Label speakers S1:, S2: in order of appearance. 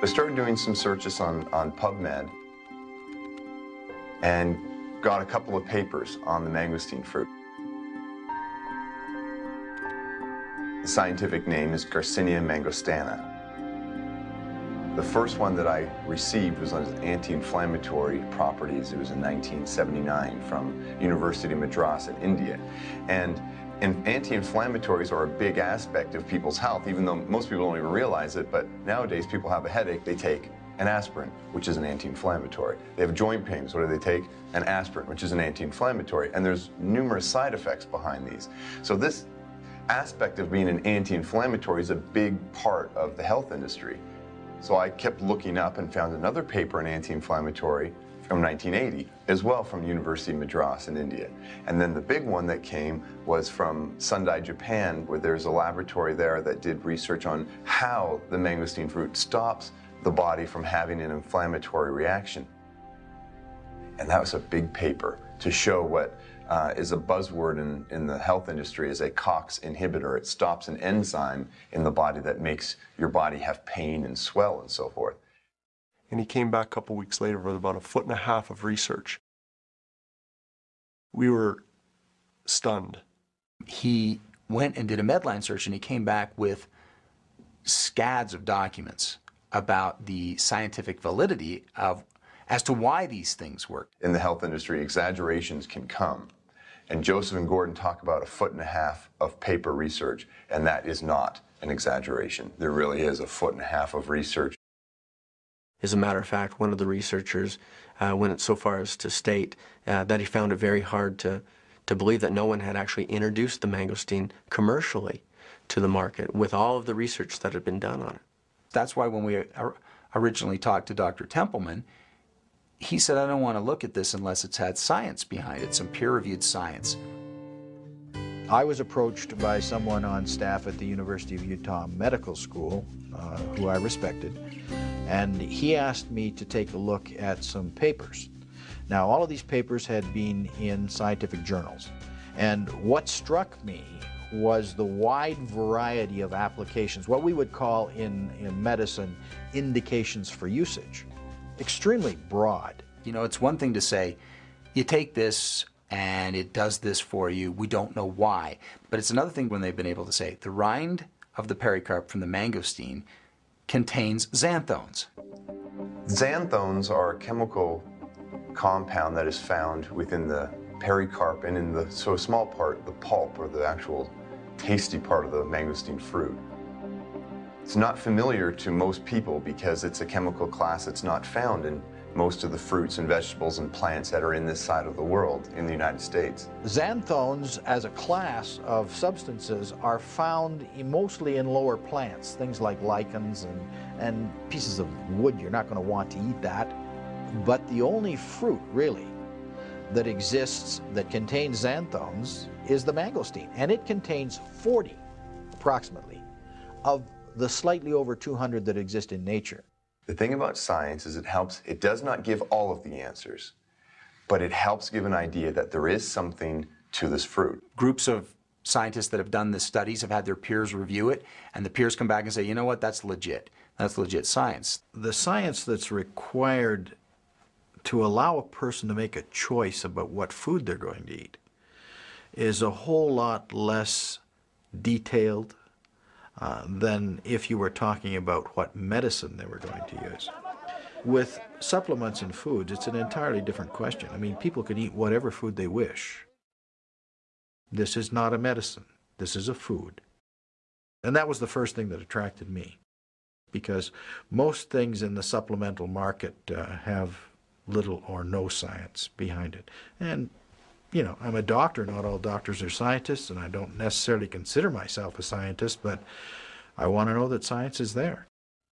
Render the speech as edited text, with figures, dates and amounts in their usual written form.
S1: I started doing some searches on PubMed and got a couple of papers on the mangosteen fruit. The scientific name is Garcinia mangostana. The first one that I received was on anti-inflammatory properties. It was in 1979 from University of Madras in India. And anti-inflammatories are a big aspect of people's health, even though most people don't even realize it. But nowadays, people have a headache, they take an aspirin, which is an anti-inflammatory. They have joint pains, what do they take? An aspirin, which is an anti-inflammatory. And there's numerous side effects behind these. So this aspect of being an anti-inflammatory is a big part of the health industry. So I kept looking up and found another paper in anti-inflammatory from 1980, as well from University of Madras in India. And then the big one that came was from Sendai, Japan, where there's a laboratory there that did research on how the mangosteen fruit stops the body from having an inflammatory reaction. And that was a big paper to show what is a buzzword in the health industry is a COX inhibitor. It stops an enzyme in the body that makes your body have pain and swell and so forth.
S2: And he came back a couple weeks later with about 1.5 feet of research. We were stunned.
S3: He went and did a Medline search, and he came back with scads of documents about the scientific validity of as to why these things work.
S1: In the health industry, exaggerations can come. And Joseph and Gordon talk about 1.5 feet of paper research, and that is not an exaggeration. There really is 1.5 feet of research.
S4: As a matter of fact, one of the researchers went so far as to state that he found it very hard to believe that no one had actually introduced the mangosteen commercially to the market with all of the research that had been done on it.
S3: That's why when we originally talked to Dr. Templeman, he said, I don't want to look at this unless it's had science behind it, some peer-reviewed science.
S5: I was approached by someone on staff at the University of Utah Medical School, who I respected, and he asked me to take a look at some papers. Now, all of these papers had been in scientific journals, and what struck me was the wide variety of applications, what we would call in medicine indications for usage. Extremely broad.
S3: You know, it's one thing to say, you take this and it does this for you, we don't know why. But it's another thing when they've been able to say, the rind of the pericarp from the mangosteen contains xanthones.
S1: Xanthones are a chemical compound that is found within the pericarp and in the small part, the pulp, or the actual tasty part of the mangosteen fruit. It's not familiar to most people because it's a chemical class that's not found in most of the fruits and vegetables and plants that are in this side of the world in the United States.
S5: Xanthones as a class of substances are found mostly in lower plants, things like lichens and pieces of wood. You're not going to want to eat that. But the only fruit, really, that exists that contains xanthones is the mangosteen, and it contains 40, approximately, of the slightly over 200 that exist in nature.
S1: The thing about science is it does not give all of the answers, but it helps give an idea that there is something to this fruit.
S3: Groups of scientists that have done the studies have had their peers review it, and the peers come back and say, you know what, that's legit. That's legit science.
S5: The science that's required to allow a person to make a choice about what food they're going to eat is a whole lot less detailed than if you were talking about what medicine they were going to use. With supplements and foods, it's an entirely different question. I mean, people can eat whatever food they wish. This is not a medicine. This is a food. And that was the first thing that attracted me, because most things in the supplemental market have little or no science behind it. And you know, I'm a doctor, not all doctors are scientists, and I don't necessarily consider myself a scientist, but I want to know that science is there.